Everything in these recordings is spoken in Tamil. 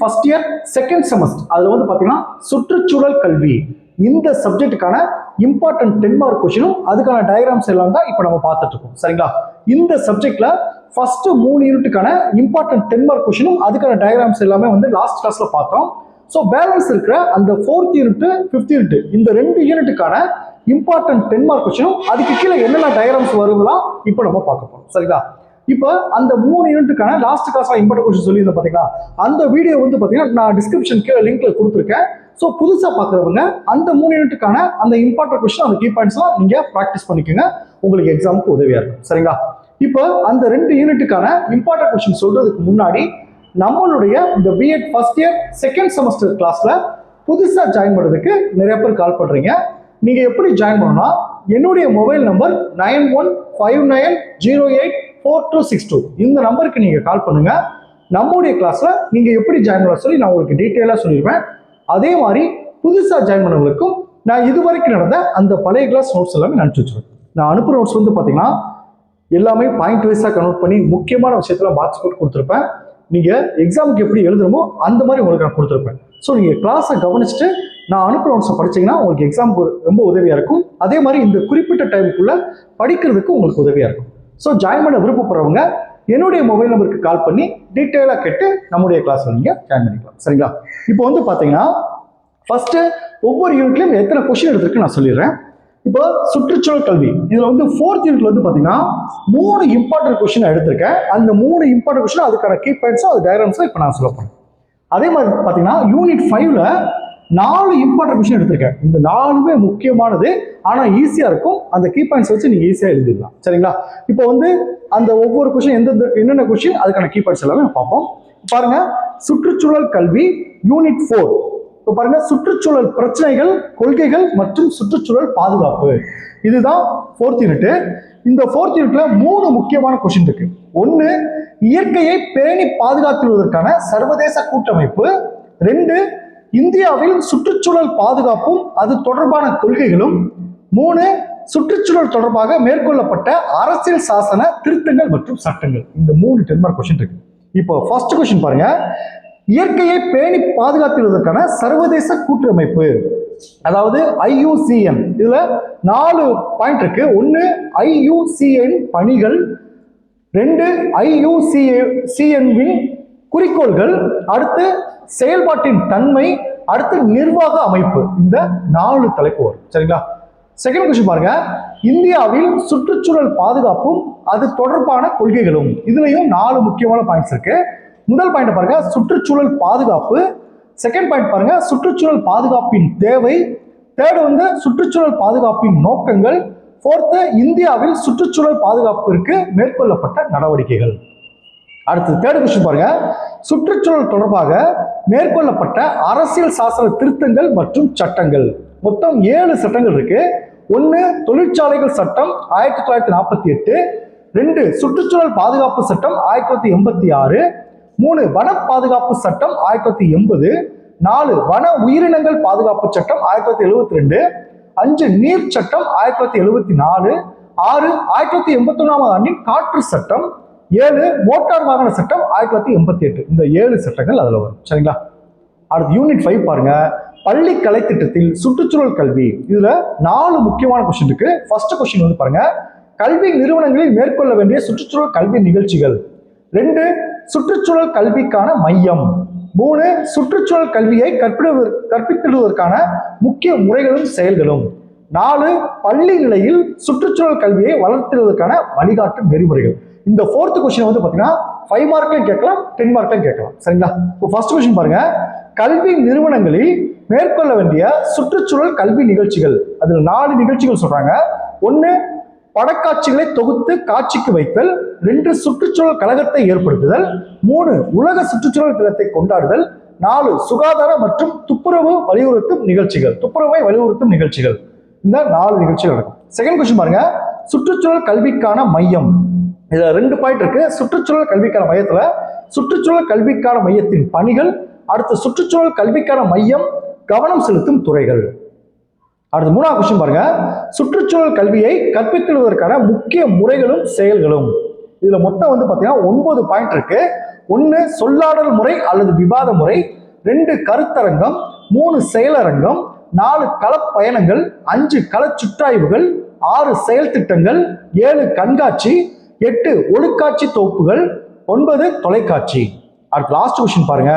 ஃபர்ஸ்ட் இயர் செகண்ட் செமஸ்டர் அதுல வந்து பாத்தீங்கன்னா சுற்றுச்சூழல் கல்வி இந்த சப்ஜெக்டுக்கான இம்பார்ட்டன்ட் 10 மார்க் கொஸ்டினும் அதுக்கான டயக்ராம்ஸ் எல்லாம் தான் இப்போ நம்ம பார்த்துட்டு இருக்கோம். சரிங்களா? இந்த சப்ஜெக்ட்ல ஃபர்ஸ்ட் 3 யூனிட்டுக்கான இம்பார்ட்டன்ட் 10 மார்க் கொஸ்டினும் அதுக்கான டயக்ராம்ஸ் எல்லாமே வந்து லாஸ்ட் கிளாஸ்ல பார்த்தோம். ஸோ பேலன்ஸ் இருக்கிற அந்த 4th யூனிட் 5th யூனிட் இந்த 2 யூனிட்டுக்கான இம்பார்ட்டன்ட் 10 மார்க் கொஸ்டினும் அதுக்கு கீழே என்னென்ன டயக்ராம்ஸ் வருங்கலாம் இப்போ நம்ம பார்க்க போறோம். சரிங்களா? இப்போ அந்த 3 யூனிட்டுக்கான லாஸ்ட் கிளாஸ்ல இம்பார்ட்டன்ட் கொஸ்டின் சொல்லியிருந்தேன் பாத்தீங்களா, அந்த வீடியோ வந்து பாத்தீங்கன்னா நான் டிஸ்கிரிப்ஷன் கீழே லிங்க்ல கொடுத்துருக்கேன். ஸோ புதுசா பாக்குறவங்க அந்த 3 யூனிட்டுக்கான அந்த இம்பார்ட்டன்ட் கொஸ்டின் அந்த கீ பாயிண்ட்ஸ்லாம் நீங்க ப்ராக்டிஸ் பண்ணிக்கோங்க, உங்களுக்கு எக்ஸாமுக்கு உதவியா இருக்கும். சரிங்களா? இப்போ அந்த 2 யூனிட்டுக்கான இம்பார்ட்டன்ட் கொஸ்டின் சொல்றதுக்கு முன்னாடி நம்மளுடைய இந்த BEd first year second semester கிளாஸ்ல புதுசா ஜாயின் பண்றதுக்கு நிறைய பேர் கால் பண்றீங்க. நீங்க எப்படி ஜாயின் பண்ணணும்னா என்னுடைய மொபைல் நம்பர் 9159084262 இந்த நம்பருக்கு நீங்க கால் பண்ணுங்க. நம்முடைய கிளாஸ்ல நீங்க எப்படி ஜாயின் பண்ண சொல்லி நான் உங்களுக்கு டீட்டெயிலா சொல்லிடுவேன். அதே மாதிரி புதுசா ஜாயின் பண்ணவங்களுக்கும் நான் இதுவரைக்கும் நடந்த அந்த பழைய கிளாஸ் நோட்ஸ் எல்லாமே நான் அனுப்பிச்சு வச்சிருவேன். நான் அனுப்புற நோட்ஸ் வந்து பாத்தீங்கன்னா எல்லாமே பாயிண்ட் வைஸா கன்வெர்ட் பண்ணி முக்கியமான விஷயத்துல பாக்ஸ் போட்டு கொடுத்துருப்பேன். நீங்க எக்ஸாமுக்கு எப்படி எழுதணுமோ அந்த மாதிரி உங்களுக்கு நான் கொடுத்துருப்பேன். ஸோ நீங்க கிளாஸை கவனிச்சுட்டு நான் அனுப்புற நோட்ஸை படிச்சீங்கன்னா உங்களுக்கு எக்ஸாமுக்கு ரொம்ப உதவியா இருக்கும். அதே மாதிரி இந்த குறிப்பிட்ட டைமுக்குள்ள படிக்கிறதுக்கு உங்களுக்கு உதவியா இருக்கும். ஸோ ஜாயின் பண்ண விருப்பப்படுறவங்க என்னுடைய மொபைல் நம்பருக்கு கால் பண்ணி டீட்டெயிலாக கேட்டு நம்முடைய கிளாஸ்ல நீங்க ஜாயின் பண்ணிக்கலாம். சரிங்களா? இப்போ வந்து பாத்தீங்கன்னா ஃபர்ஸ்ட் ஒவ்வொரு யூனிட்லயும் எத்தனை கொஸ்டின் எடுத்திருக்கு நான் சொல்லிடுறேன். இப்போ சுற்றுச்சூழல் கல்வி இதுல வந்து 4th யூனிட்ல வந்து பாத்தீங்கன்னா 3 இம்பார்ட்டன்ட் கொஸ்டின் எடுத்திருக்கேன். அந்த 3 இம்பார்ட்டன்ட் கொஸ்டின் அதுக்கான கீ பாயிண்ட்ஸும் அது டயக்ராம்ஸும் இப்போ நான் சொல்ல போறேன். அதே மாதிரி பாத்தீங்கன்னா யூனிட் 5ல 4 இம்பார்ட்டன்ட் கொஸ்டின் எடுத்திருக்கேன். இந்த 4மே முக்கியமானது, ஆனா ஈஸியா இருக்கும். அந்த கீ பாயிண்ட்ஸ் வச்சு நீங்க ஈஸியா எழுதிடலாம். சரிங்களா? இப்போ வந்து அந்த ஒவ்வொரு கொஸ்டின் என்னென்ன கொஸ்டின் அதுக்கான கீ பாயிண்ட்ஸ் எல்லாமே பார்ப்போம். பாருங்க, சுற்றுச்சூழல் கல்வி யூனிட் 4. இப்போ பாருங்க, சுற்றுச்சூழல் பிரச்சனைகள், கொள்கைகள் மற்றும் சுற்றுச்சூழல் பாதுகாப்பு இதுதான் 4th யூனிட். இந்த 4th யூனிட்ல 3 முக்கியமான கொஸ்டின் இருக்கு. 1 இயற்கையை பேணி பாதுகாத்துவதற்கான சர்வதேச கூட்டமைப்பு. 2 இந்தியாவில் சுற்றுச்சூழல் பாதுகாப்பும் அது தொடர்பான கொள்கைகளும். 3 சுற்றுச்சூழல் தொடர்பாக மேற்கொள்ளப்பட்ட அரசியல் சாசன திருத்தங்கள் மற்றும் சட்டங்கள். இந்த 3 10 மார்க் கொஸ்டின் இருக்கு. இப்போ ஃபர்ஸ்ட் கொஸ்டின் பாருங்க, இயற்கையை பேணி பாதுகாத்துவதற்கான சர்வதேச கூட்டமைப்பு, அதாவது IUCN. இதுல 4 பாயிண்ட் இருக்கு. 1 IUCN பணிகள், 2 IUCN குறிக்கோள்கள், அடுத்து செயல்பாட்டின் தன்மை, அடுத்து நிர்வாக அமைப்பு. இந்த 4 தலைப்பு வரும். சரிங்களா? செகண்ட் கொஸ்டின் பாருங்க, இந்தியாவில் சுற்றுச்சூழல் பாதுகாப்பும் அது தொடர்பான கொள்கைகளும். இதுலயும் 4 முக்கியமான பாயிண்ட்ஸ் இருக்கு. முதல் பாயிண்ட் பாருங்க, சுற்றுச்சூழல் பாதுகாப்பு. செகண்ட் பாயிண்ட் பாருங்க, சுற்றுச்சூழல் பாதுகாப்பின் தேவை. தேர்ட் வந்து சுற்றுச்சூழல் பாதுகாப்பின் நோக்கங்கள். ஃபோர்த்து இந்தியாவில் சுற்றுச்சூழல் பாதுகாப்பிற்கு மேற்கொள்ளப்பட்ட நடவடிக்கைகள். அடுத்து தேர்ட் கொஸ்டின் பாருங்க, சுற்றுச்சூழல் தொடர்பாக மேற்கொள்ளப்பட்ட அரசியல் சாசன திருத்தங்கள் மற்றும் சட்டங்கள். மொத்தம் 7 சட்டங்கள் இருக்கு. 1 தொழிற்சாலைகள் சட்டம் 1948, 2 சுற்றுச்சூழல் பாதுகாப்பு சட்டம் 1986, 3 வன பாதுகாப்பு சட்டம் 1980, 4 வன உயிரினங்கள் பாதுகாப்பு சட்டம் 1972, 5 நீர் சட்டம் 1974, 6 1981ஆம் ஆண்டின் காற்று சட்டம், 7 மோட்டார் வாகன சட்டம் 1988. இந்த 7 சட்டங்கள் அதுல வரும். சரிங்களா? அடுத்து யூனிட் 5 பாருங்க, பள்ளி கலை திட்டத்தில் சுற்றுச்சூழல் கல்வி. இதுல 4 முக்கியமான கொஸ்டின் இருக்கு. ஃபர்ஸ்ட் கொஸ்டின் வந்து பாருங்க, கல்வி நிறுவனங்களில் மேற்கொள்ள வேண்டிய சுற்றுச்சூழல் கல்வி நிகழ்ச்சிகள். 2 சுற்றுச்சூழல் கல்விக்கான மையம். 3 சுற்றுச்சூழல் கல்வியை கற்பித்திடுவதற்கான முக்கிய முறைகளும் செயல்களும். 4 பள்ளி நிலையில் சுற்றுச்சூழல் கல்வியை வளர்த்திடுவதற்கான வழிகாட்டு நெறிமுறைகள். இந்த 4th கொஸ்டின் வந்து பாத்தீங்கன்னா 5 மார்க்லையும் கேட்கலாம், 10 மார்க்லையும் கேட்கலாம். சரிங்களா? இப்போ ஃபர்ஸ்ட் கொஸ்டின் பாருங்க, கல்வி நிறுவனங்களில் மேற்கொள்ள வேண்டிய சுற்றுச்சூழல் கல்வி நிகழ்ச்சிகள். அதுல 4 நிகழ்ச்சிகள் சொல்றாங்க. 1 படக்காட்சிகளை தொகுத்து காட்சிக்கு வைத்தல், 2 சுற்றுச்சூழல் கழகத்தை ஏற்படுத்துதல், 3 உலக சுற்றுச்சூழல் தினத்தை கொண்டாடுதல், 4 சுகாதார மற்றும் துப்புரவை வலியுறுத்தும் நிகழ்ச்சிகள். இந்த 4 நிகழ்ச்சிகள் நடக்கும். செகண்ட் கொஸ்டின் பாருங்க, சுற்றுச்சூழல் கல்விக்கான மையம். இதுல 2 பாயிண்ட் இருக்கு. சுற்றுச்சூழல் கல்விக்கான மையத்துல சுற்றுச்சூழல் கல்விக்கான மையத்தின் பணிகள், அடுத்து சுற்றுச்சூழல் கல்விக்கான மையம் கவனம் செலுத்தும் துறைகள். அடுத்து 3ஆவது கொஸ்டின் பாருங்க, சுற்றுச்சூழல் கல்வியை கற்பித்திடுவதற்கான முக்கிய முறைகளும் செயல்களும். இதுல மொத்தம் வந்து பாத்தீங்கன்னா 9 பாயிண்ட் இருக்கு. 1 சொல்லாடல் முறை அல்லது விவாத முறை, 2 கருத்தரங்கம், 3 செயலரங்கம், 4 களப்பயணங்கள், 5 கள சுற்றாய்வுகள், 6 செயல் திட்டங்கள், 7 கண்காட்சி, 8 ஒழுக்காட்சி தொகுப்புகள், 9 தொலைக்காட்சி. அடுத்து லாஸ்ட் கொஸ்டின் பாருங்க.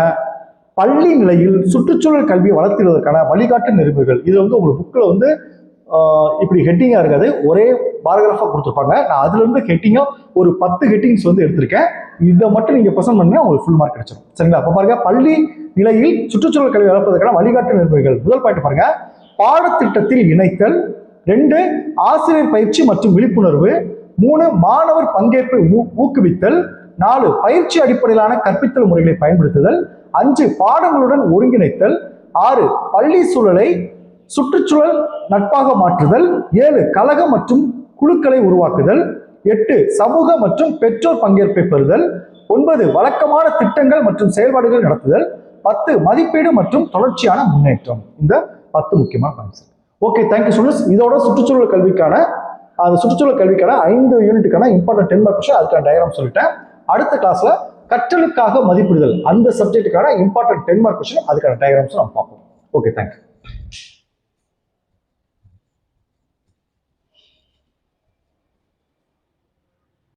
பள்ளி நிலையில் சுற்றுச்சூழல் கல்வியை வளர்த்துவதற்கான வழிகாட்டு நெறிமுறைகள். இது வந்து உங்களுக்கு புக்கில் இப்படி ஹெட்டிங்கா இருக்காது, ஒரே பாராகிராஃபா கொடுத்துருப்பாங்க. நான் அதுல இருந்து ஹெட்டிங்கா ஒரு 10 ஹெட்டிங்ஸ் எடுத்திருக்கேன். இதை மட்டும் நீங்க ப்ரெசென்ட் பண்ணீங்கன்னா உங்களுக்கு ஃபுல் மார்க் கிடைச்சிடும். சரிங்களா? அப்ப பாருங்க, பள்ளி நிலையில் சுற்றுச்சூழல் கல்வி வளர்ப்பதற்கான வழிகாட்டு நெறிமுறைகள். முதல் பாயிண்ட் பாருங்க, பாடத்திட்டத்தில் இணைத்தல். 2 ஆசிரியர் பயிற்சி மற்றும் விழிப்புணர்வு. 3 மாணவர் பங்கேற்பை ஊக்குவித்தல். 4 பயிற்சி அடிப்படையிலான கற்பித்தல் முறைகளை பயன்படுத்துதல். 5 பாடங்களுடன் ஒருங்கிணைத்தல். 6 பள்ளி சூழலை சுற்றுச்சூழல் நட்பாக மாற்றுதல். 7 கழக மற்றும் குழுக்களை உருவாக்குதல். 8 சமூக மற்றும் பெற்றோர் பங்கேற்பை பெறுதல். 9 வழக்கமான திட்டங்கள் மற்றும் செயல்பாடுகள் நடத்துதல். 10 மதிப்பீடு மற்றும் தொடர்ச்சியான முன்னேற்றம். இந்த 10 முக்கியமான பாயிண்ட்ஸ். Okay, thank you students. இதோட சுற்றுச்சூழல் கல்விக்கான 5 யூனிட்டுக்கான இம்பார்ட்டன்ட் 10 மார்க் கொஸ்டின், அதுக்கான டயக்ராம் சொல்லிட்டேன். அடுத்த கிளாஸ்ல கற்றலுக்காக மதிப்பிடுதல் அந்த சப்ஜெக்டுக்கான இம்பார்ட்டன்ட் 10 மார்க் கொஸ்டின், அதுக்கான டயக்ராம்ஸ் நம்ம பார்ப்போம். Okay, thank you.